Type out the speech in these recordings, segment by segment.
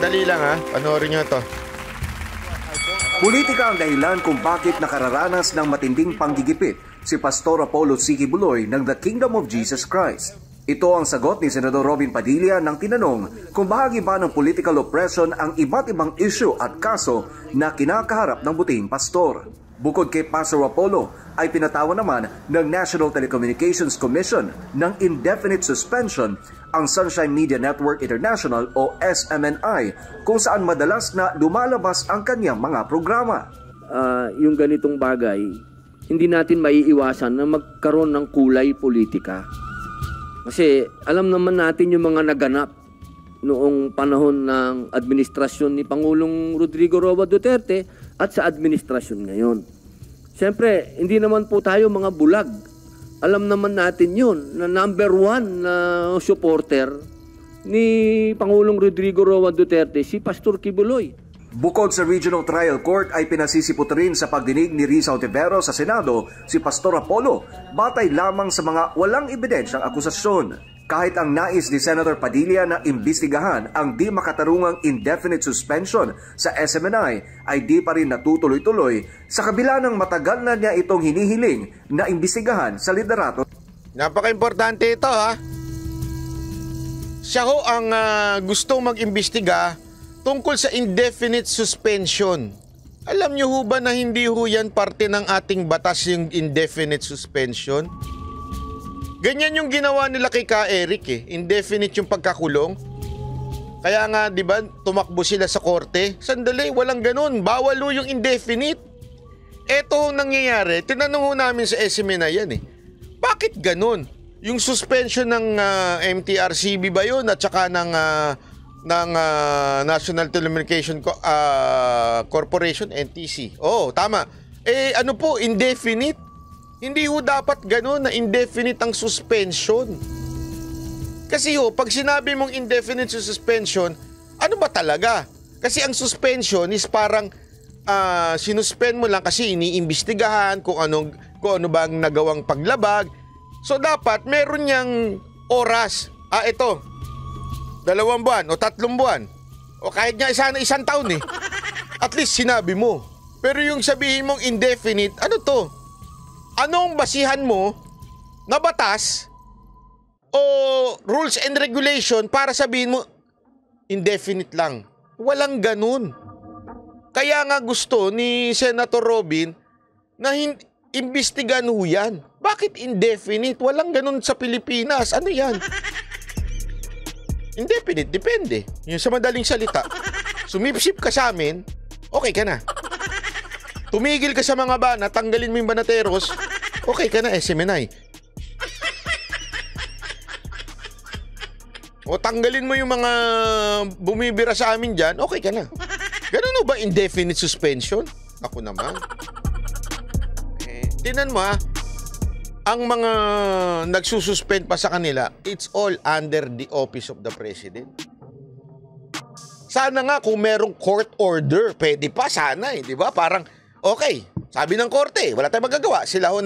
sandali lang ha. Panoorin nyo to. Politika ang dahilan kung bakit nakararanas ng matinding panggigipit si Pastor Apollo C. Quiboloy ng The Kingdom of Jesus Christ. Ito ang sagot ni Senador Robin Padilla nang tinanong kung bahagi ba ng political oppression ang iba't ibang issue at kaso na kinakaharap ng butihing pastor. Bukod kay Pastor Apollo, ay pinatawan naman ng National Telecommunications Commission ng indefinite suspension ang Sunshine Media Network International o SMNI kung saan madalas na lumalabas ang kanyang mga programa. Yung ganitong bagay, hindi natin maiiwasan na magkaroon ng kulay politika. Kasi alam naman natin yung mga naganap noong panahon ng administrasyon ni Pangulong Rodrigo Roa Duterte at sa administrasyon ngayon. Siyempre, hindi naman po tayo mga bulag. Alam naman natin yun na number one na supporter ni Pangulong Rodrigo Roa Duterte, si Pastor Quiboloy. Bukod sa Regional Trial Court ay pinasisipot rin sa pagdinig ni Risa Ontiveros sa Senado si Pastor Apollo batay lamang sa mga walang ebidensyang akusasyon. Kahit ang nais ni Senator Padilla na imbestigahan ang di makatarungang indefinite suspension sa SMNI ay di pa rin natutuloy-tuloy sa kabila ng matagal na niya itong hinihiling na imbestigahan sa liderato. Napaka-importante ito ha. Siya ho ang gustong mag-imbestiga tungkol sa indefinite suspension. Alam niyo ho ba na hindi ho yan parte ng ating batas yung indefinite suspension? Ganyan yung ginawa nila kay Ka Eric eh. Indefinite yung pagkakulong. Kaya nga, di ba, tumakbo sila sa korte. Sandali, walang ganun. Bawal ho yung indefinite. Eto ho nangyayari. Tinanong ho namin sa SMNI yan eh. Bakit ganun? Yung suspension ng MTRCB ba yun at saka ng National Telecommunication Corporation, NTC. Oh, tama. Eh, ano po, indefinite? Hindi ho dapat gano'n na indefinite ang suspension. Kasi ho, pag sinabi mong indefinite suspension, ano ba talaga? Kasi ang suspension is parang sinuspend mo lang kasi iniimbestigahan kung ano ba ang nagawang paglabag. So dapat meron niyang oras. Ito, 2 buwan o 3 buwan. O kahit nga isang taon eh. At least sinabi mo. Pero yung sabihin mong indefinite, ano to? Anong basihan mo na batas o rules and regulation para sabihin mo indefinite lang? Walang ganun. Kaya nga gusto ni Senator Robin na imbestigahan ho yan. Bakit indefinite? Walang ganun sa Pilipinas. Ano yan? Indefinite, depende. Yung sa madaling salita. Sumipsip ka sa amin, okay ka na. Tumigil ka sa mga bana, tanggalin mo yung banateros, okay ka na, SMNI. O tanggalin mo yung mga bumibira sa amin dyan, okay ka na. Ganun ba indefinite suspension? Ako naman. Tinan mo ang mga nagsususpend pa sa kanila, it's all under the office of the President. Sana nga kung merong court order, pwede pa sana di ba? Parang, okay, sabi ng korte, wala tayong magagawa. Sila ho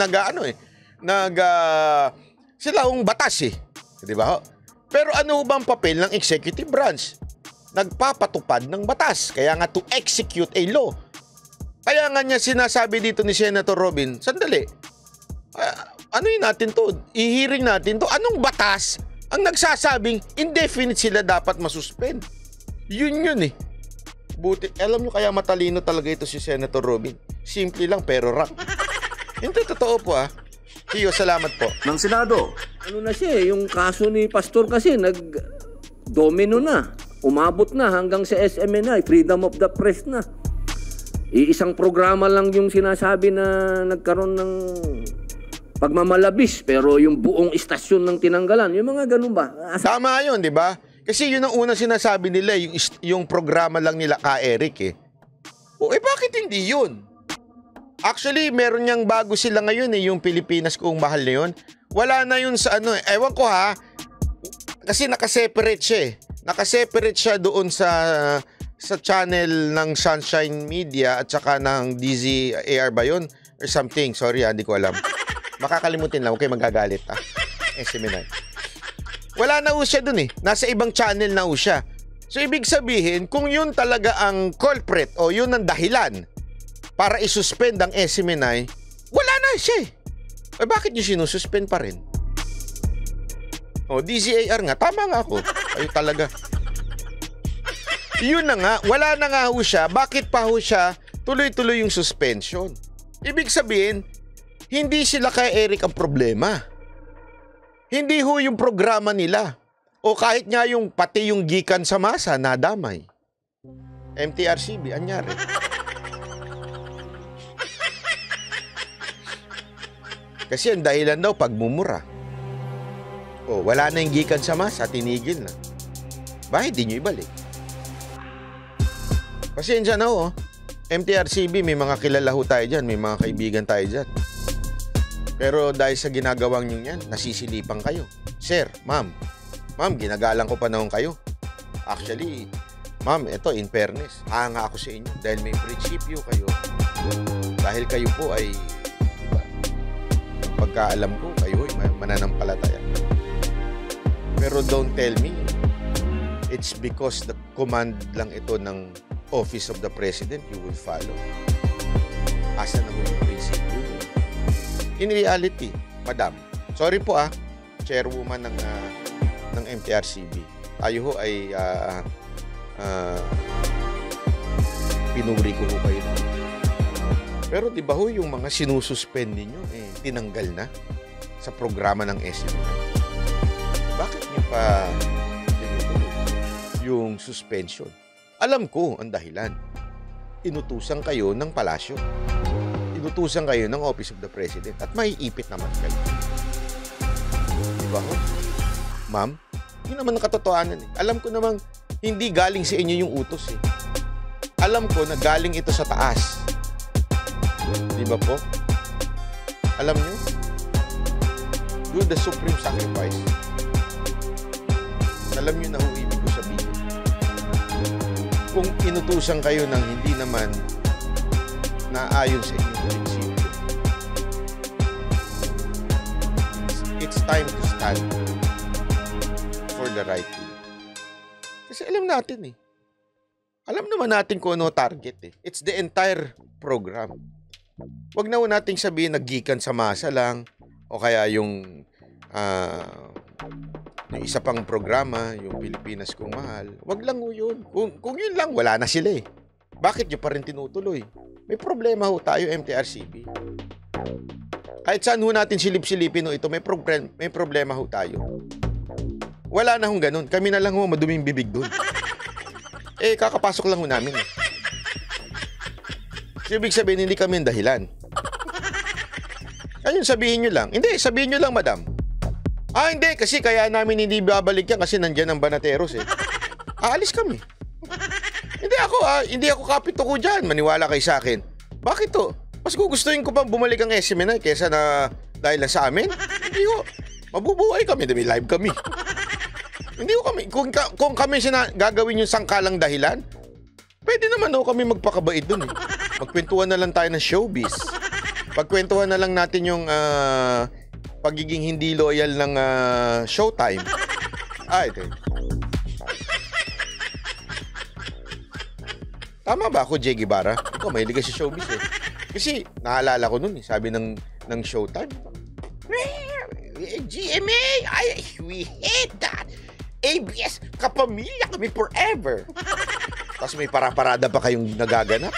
sila hong batas di ba? Pero ano bang papel ng executive branch? Nagpapatupad ng batas. Kaya nga to execute a law. Kaya nga niya sinasabi dito ni Senator Robin, sandali, ano yun natin to? Ihiring natin to. Anong batas ang nagsasabing indefinite sila dapat masuspend? Yun eh. Buti, alam nyo kaya matalino talaga ito si Senator Robin. Simple lang pero rock. Hindi, totoo po Tiyo, salamat po. Ng Senado. Ano na siya yung kaso ni Pastor kasi nag-domino na. Umabot na hanggang sa SMNI, Freedom of the Press na. Iisang programa lang yung sinasabi na nagkaroon ng pagmamalabis pero yung buong istasyon ng tinanggalan. Yung mga ganun ba? Tama yun, di ba? Kasi yun ang unang sinasabi nila, yung programa lang nila Ka Eric bakit hindi yun? Actually, meron niyang bago sila ngayon yung Pilipinas Kung Mahal na yun. Wala na yun sa ewan ko kasi nakaseparate siya Nakaseparate siya doon sa channel ng Sunshine Media at saka ng DZAR ba yun? Or something, sorry hindi ko alam. Makakalimutin lang, huwag kayo magagalit SMNI. Wala na siya dun nasa ibang channel na siya. So, ibig sabihin, kung yun talaga ang culprit o yun ang dahilan para isuspend ang SMNI, wala na siya eh. Eh, bakit nyo sinususpend pa rin? O, DZAR nga, tama nga ako. Ayun talaga. Yun na nga, wala na nga ho siya. Bakit pa ho siya tuloy-tuloy yung suspension? Ibig sabihin, hindi sila kay Eric ang problema. Hindi ho yung programa nila. O kahit nga yung pati yung gikan sa masa, nadamay. MTRCB, anyari. Kasi ang dahilan daw, pagmumura. O, wala na yung gikan sa masa, tinigil na. Bakit di nyo ibalik? Pasensya na ho. MTRCB, may mga kilala ho tayo dyan, may mga kaibigan tayo dyan. Pero dahil sa ginagawang nyo yan, nasisilipan kayo. Sir, ma'am, ginagalang ko panahon kayo. Actually, ma'am, ito, in fairness, hanga ako sa inyo dahil may prinsipyo kayo. Dahil kayo po ay, pagkaalam ko, kayo ay mananampalataya. Pero don't tell me, it's because the command lang ito ng Office of the President, you will follow. Asa na mo yung prinsipyo? In reality, madam, sorry po chairwoman ng MTRCB. Tayo ho ay pinuri ko ho kayo. Pero di ba ho yung mga sinususpend ninyo tinanggal na sa programa ng SMNI? Bakit niyo pa tinutuloy yung suspension? Alam ko ang dahilan. Inutusan kayo ng palasyo. Inutusan kayo ng Office of the President at maiipit naman kayo. Diba ho? Ma'am, yun naman ang katotohanan eh. Alam ko namang hindi galing sa inyo yung utos eh. Alam ko na galing ito sa taas. Diba po? Alam nyo? Do the supreme sacrifice. Alam nyo na ho ibig ko sabihin. Kung inutusan kayo ng hindi naman naayon sa inyong prinsipyo, it's time to stand for the right thing. Kasi alam natin eh. Alam naman natin kung ano target eh. It's the entire program. Huwag na nating sabihin naggikan sa masa lang o kaya yung isa pang programa, yung Pilipinas Kung Mahal. Wag lang ho yun. Kung yun lang, wala na sila eh. Bakit nyo pa rin tinutuloy? May problema ho tayo, MTRCB. Kahit saan ho natin silip-silipin ho ito, may problema ho tayo. Wala na hong ganun. Kami na lang ho maduming bibig dun. Kakapasok lang ho namin eh. So, ibig sabihin, hindi kami ang dahilan. Ayun, sabihin nyo lang. Hindi, sabihin nyo lang, madam. Hindi, kasi kaya namin hindi babalik yan kasi nandyan ang Banateros eh. Aalis kami. Hindi ako kapito ko dyan. Maniwala kayo sa akin. Bakit to? Mas gugustuhin ko pa bumalik ang SMNI kesa na dahil lang sa amin? Hindi ko. Mabubuhay kami, may live kami. Hindi ko kami. Kung kami gagawin yung sangkalang dahilan, pwede naman kami magpakabait dun eh. Magkwentuhan na lang tayo ng showbiz. Pagkwentuhan na lang natin yung pagiging hindi loyal ng Showtime. Ito. Tama ba ako, Jay Guevara? Ikaw, mahilig ka sa showbiz eh. Kasi, naalala ko nun eh. Sabi ng Showtime. GMA! We hate that! ABS, kapamilya kami forever! Tapos may para-parada pa kayong nagaganap.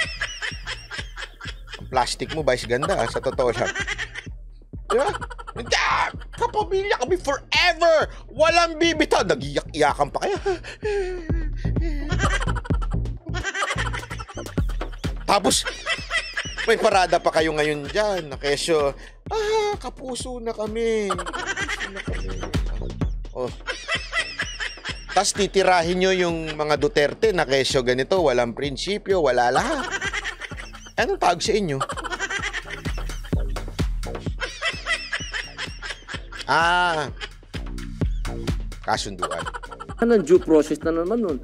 Ang plastic mo, vice ganda sa totoo lang. Diba? Kapamilya kami forever! Walang bibitaw! Nag-iyak-iyakan pa kayo. Tapos, may parada pa kayo ngayon dyan. Na kesyo, kapuso na kami. Tapos titirahin nyo yung mga Duterte na kesyo ganito, walang prinsipyo, wala lahat. Anong tawag sa inyo? Kasunduan. Anong due process na naman nun?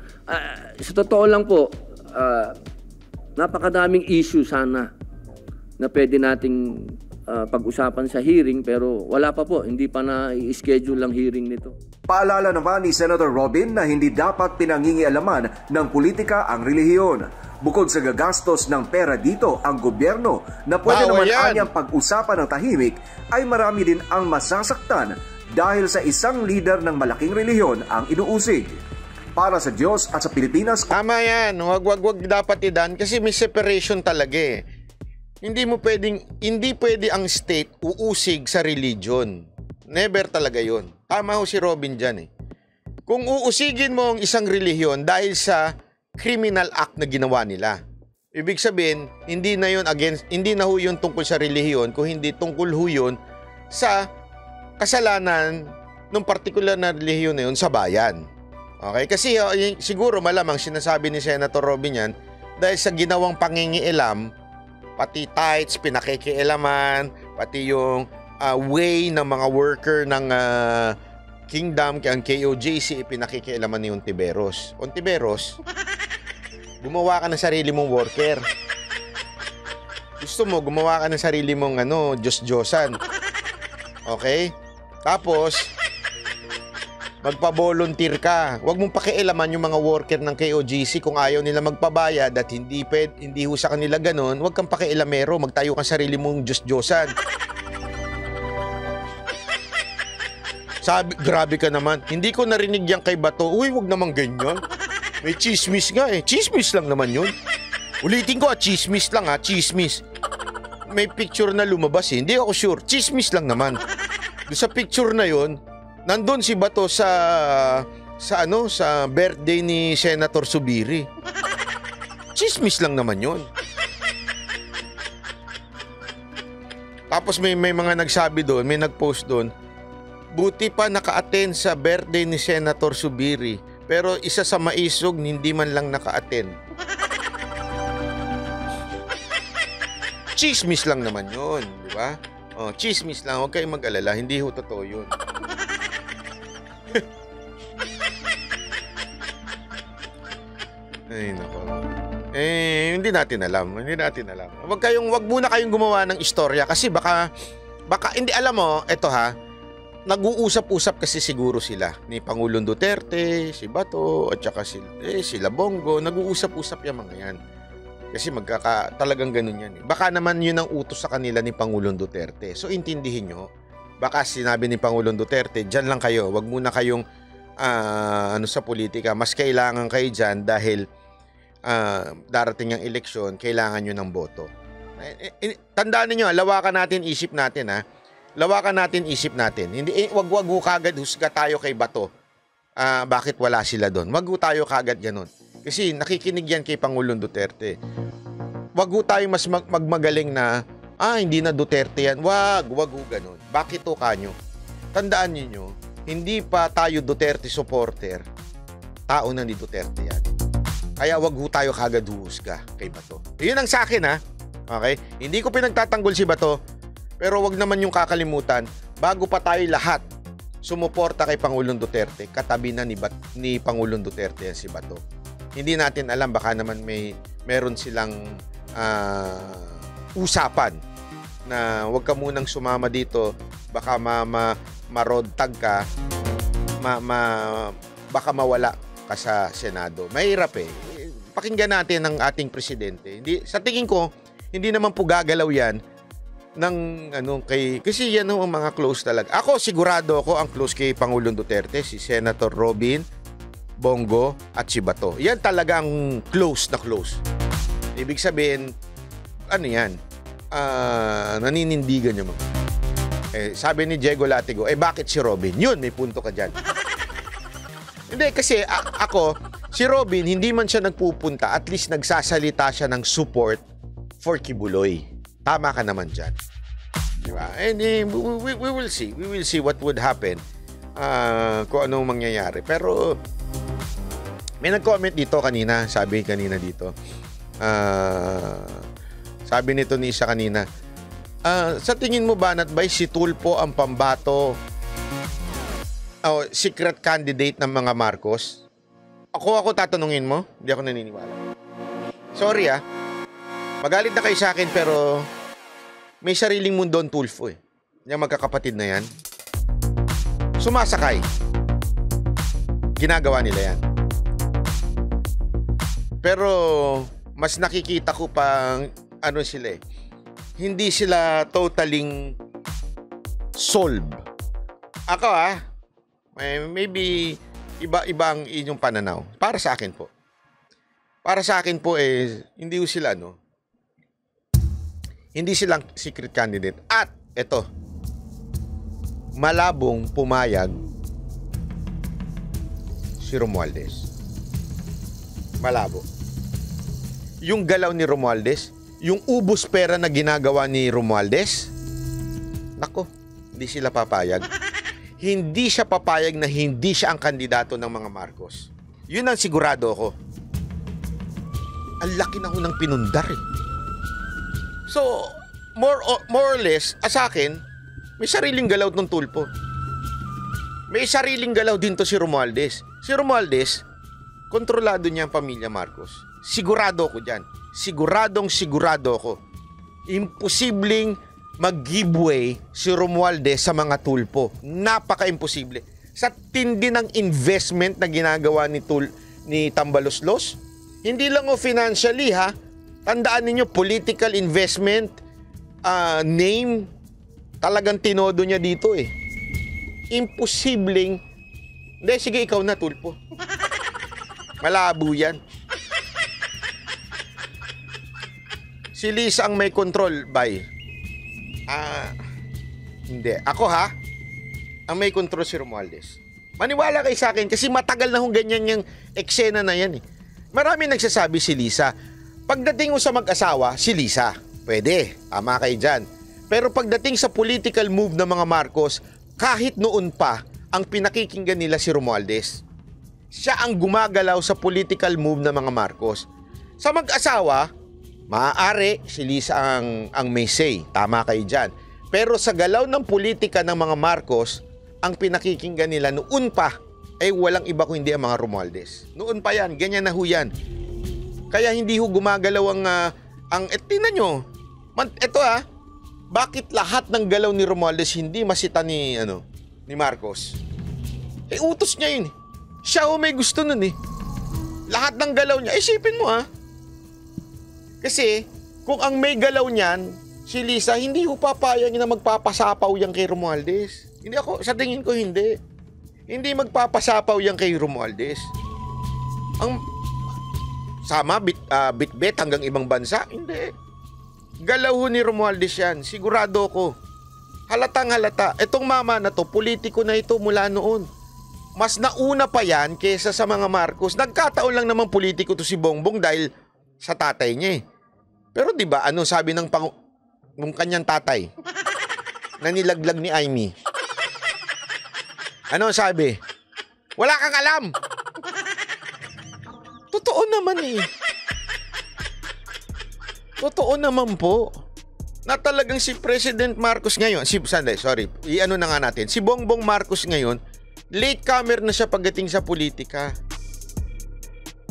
Sa totoo lang po, napakadaming issue sana na pwede nating pag-usapan sa hearing pero wala pa po, hindi pa na i-schedule ang hearing nito. Paalala naman ni Senator Robin na hindi dapat pinangingialaman ng politika ang relihiyon. Bukod sa gagastos ng pera dito ang gobyerno na pwede naman anyang pag-usapan ng tahimik, ay marami din ang masasaktan dahil sa isang leader ng malaking relihiyon ang inuusig. Para sa Diyos at sa Pilipinas... Tama yan. Wag dapat idan kasi may separation talaga eh. Hindi pwede ang state uusig sa religion. Never talaga yun. Tama ho si Robin dyan eh. Kung uusigin mo ang isang relihiyon dahil sa criminal act na ginawa nila, ibig sabihin, hindi na ho yun tungkol sa relihiyon, kung hindi tungkol ho yun sa kasalanan ng particular na relihiyon na yun sa bayan. Okay? Kasi siguro malamang sinasabi ni Senator Robin yan dahil sa ginawang pangingialam, pati tithes, pinakikialaman, pati yung way ng mga worker ng Kingdom, ang KOJC, pinakikialaman ni Ontiveros. Ontiveros, gumawa ka ng sarili mong worker. Gusto mo, gumawa ka ng sarili mong Diyos-Diyosan. Okay? Tapos, magpa-volunteer ka. Huwag mong pakialaman yung mga worker ng KOGC kung ayaw nila magpabayad at hindi ho sa kanila ganun. Huwag kang pakialamero. Magtayo kang sarili mong Diyos-Diyosan. Sabi, grabe ka naman. Hindi ko narinig yan kay Bato. Uy, huwag naman ganyan. May chismis nga eh. Chismis lang naman yun. Ulitin ko chismis lang chismis. May picture na lumabas eh. Hindi ako sure. Chismis lang naman. Doon sa picture na yun, nandun si Bato sa birthday ni Senator Subiri. Chismis lang naman yun. Tapos may mga nagsabi doon, may nagpost doon, buti pa naka-attend sa birthday ni Senator Subiri, pero isa sa maisog hindi man lang naka-attend. Chismis lang naman yun, di ba? Oh, chismis lang, huwag kayong mag-alala, hindi ho totoo yun. Ay, nako. Hindi natin alam. Wag muna kayong gumawa ng istorya kasi baka hindi, alam mo, eto nag-uusap-usap kasi siguro sila ni Pangulong Duterte, si Bato, at saka sila Bongo, nag-uusap-usap yung mga yan. Kasi talagang ganun yan. Baka naman yun ang utos sa kanila ni Pangulong Duterte. So, intindihin nyo, baka sinabi ni Pangulong Duterte, dyan lang kayo, wag muna kayong sa politika, mas kailangan kayo dyan dahil darating ang eleksyon, kailangan nyo ng boto. Tandaan niyo, lawakan natin isip natin Lawakan natin isip natin. Hindi wag kagad husga tayo kay Bato. Bakit wala sila doon? Wag tayo kagad ganoon. Kasi nakikinig yan kay Pangulong Duterte. Wag tayo mas magmagaling na hindi na Duterte yan. Wag ganoon. Bakit to kanyo? Tandaan niyo, hindi pa tayo Duterte supporter. Tao na ni Duterte yan. Kaya wag tayo kagad husga kay Bato. Yun ang sa akin Okay? Hindi ko pinagtatanggol si Bato. Pero wag naman yung kakalimutan, bago pa tayo lahat sumuporta kay Pangulong Duterte, katabi na ni Pangulong Duterte yan si Bato. Hindi natin alam, baka naman meron silang usapan na wag ka munang sumama dito, baka marodtag ka, baka mawala ka sa Senado. Mahirap Pakinggan natin ang ating presidente. Sa tingin ko, hindi naman po gagalaw yan kasi yan ang mga close talaga. Ako sigurado ako ang close kay Pangulong Duterte, si Senator Robin, Bongo at si Bato. Yan talagang close na close. Ibig sabihin, yan? Naninindigan yung mga. Sabi ni Diego Latigo, bakit si Robin? Yun, may punto ka dyan. Hindi, kasi si Robin, hindi man siya nagpupunta, at least nagsasalita siya ng support for Kibuloy. Tama ka naman dyan. Diba? And we will see. We will see what would happen kung anong mangyayari. Pero may nag-comment dito kanina. Sabi kanina dito. Sabi nito ni isa kanina. Sa tingin mo ba, Natbay, si Tulfo ang pambato secret candidate ng mga Marcos? Ako tatanungin mo? Hindi ako naniniwala. Sorry magalit na kayo sa akin, pero may sariling mundo ang Tulfo Yung magkakapatid na yan. Sumasakay. ginagawa nila yan. Pero mas nakikita ko pang ano sila hindi sila totaling solve. Ako maybe iba-ibang inyong pananaw. Para sa akin po. Para sa akin po hindi sila hindi silang secret candidate. At eto, malabong pumayag si Romualdez. Malabo. Yung galaw ni Romualdez, yung ubos pera na ginagawa ni Romualdez, nako, hindi sila papayag. Hindi siya papayag na hindi siya ang kandidato ng mga Marcos. Yun ang sigurado ako. Ang laki na ho ng pinundar So, more or less, sa akin, may sariling galaw ng Tulpo. May sariling galaw din to si Romualdez. Si Romualdez, kontrolado niya ang pamilya Marcos. Sigurado ako dyan. Sigurado ako. Imposibleng mag-giveaway si Romualdez sa mga Tulpo. Napaka-imposible. Sa tindi ng investment na ginagawa ni Tambaloslos, hindi lang financially tandaan ninyo, political investment, name, talagang tinodo niya dito Imposibleng, hindi, sige ikaw na Tulpo. Malabo yan. Si Lisa ang may control, bay. Hindi. Ako ang may control si Romualdez. Maniwala kayo sa akin kasi matagal na hong ganyan yung eksena na yan Marami nagsasabi si Lisa. Pagdating mo sa mag-asawa, si Lisa. Pwede, tama kayo dyan. Pero pagdating sa political move ng mga Marcos, kahit noon pa, ang pinakikinggan nila si Romualdez. Siya ang gumagalaw sa political move ng mga Marcos. Sa mag-asawa, maaari si Lisa ang may say. Tama kayo dyan. Pero sa galaw ng politika ng mga Marcos, ang pinakikinggan nila noon pa, walang iba kundi ang mga Romualdez. Noon pa yan, ganyan na ho yan. Kaya hindi ho gumagalaw tingnan nyo, ito bakit lahat ng galaw ni Romualdez hindi masita ni Marcos? Utos niya yun. Siya may gusto nun Lahat ng galaw niya, isipin mo Kasi, kung ang may galaw niyan, si Lisa, hindi ho papayag na magpapasapaw yan kay Romualdez. Hindi ako, sa tingin ko hindi. Hindi magpapasapaw yan kay Romualdez. Ang sama, bit-bit hanggang ibang bansa, hindi. Galaw ni Romualdez yan, sigurado ko. Halatang halata. Itong mama na to, politiko na ito mula noon. Mas nauna pa yan kesa sa mga Marcos. Nagkataon lang naman politiko to si Bongbong dahil sa tatay niya Pero 'di ba, ano sabi ng kanyang tatay na nilaglag ni Amy? Ano sabi? Wala kang alam. Totoo naman Totoo naman po na talagang si President Marcos ngayon, si Bongbong Marcos ngayon, latecomer na siya pagdating sa politika.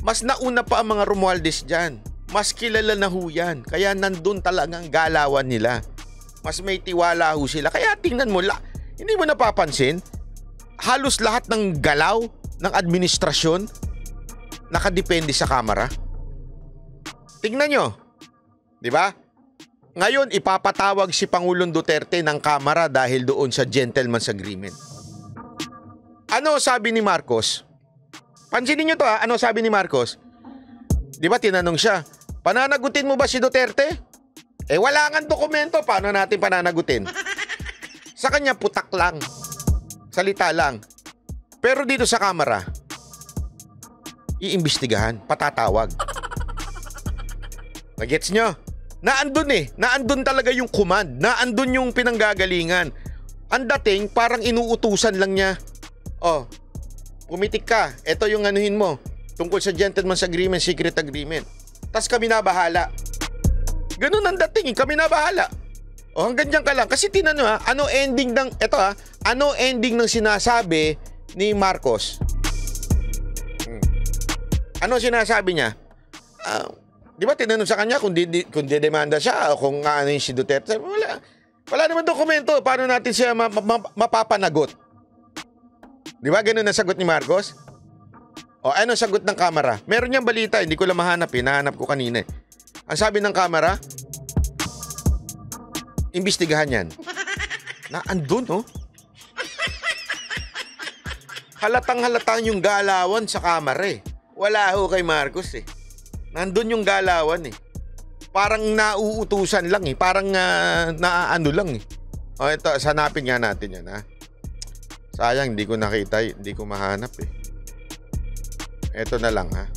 Mas nauna pa ang mga Romualdez dyan. Mas kilala na ho yan. Kaya nandun talagang galawan nila. Mas may tiwala ho sila. Kaya tingnan mo, hindi mo napapansin, halos lahat ng galaw ng administrasyon nakadepende sa Kamara. Tingnan nyo. Di ba? Ngayon, ipapatawag si Pangulong Duterte ng Kamara dahil doon sa Gentleman's Agreement. Ano sabi ni Marcos? Pansinin nyo to Ano sabi ni Marcos? Di ba tinanong siya, pananagutin mo ba si Duterte? Wala nga dokumento, paano natin pananagutin? Sa kanya, putak lang. Salita lang. Pero dito sa Kamara, iimbestigahan, patatawag. Nagets nyo? Naandun Naandun talaga yung command. Naandun yung pinanggagalingan. Ang dating, parang inuutusan lang niya. Pumitik ka. Ito yung anuhin mo. Tungkol sa Gentleman's Agreement, Secret Agreement. Tas kami na bahala. Ganun ang dating. Kami na bahala. Hanggang dyan ka lang. Kasi tinan nyo ano ending ng, ano ending ng sinasabi ni Marcos? Ano sinasabi niya? Di ba tinanong sa kanya kung didemanda siya o kung ano yung si Duterte? Wala naman dokumento. Paano natin siya mapapanagot? Di ba ganun ang sagot ni Marcos? O, ano sagot ng Kamara? Meron niyang balita, hindi ko lang mahanap eh. Nahanap ko kanina eh. Ang sabi ng Kamara, imbestigahan yan. Na andun, oh. Halatang-halatang yung galawan sa Kamara eh. Wala ho kay Marcos eh. Nandun yung galawan eh. Parang nauutusan lang eh. Parang naaano lang eh. O, ito, sanapin nga natin yan, ha. Sayang, hindi ko nakita, hindi ko mahanap eh. Ito na lang, ha.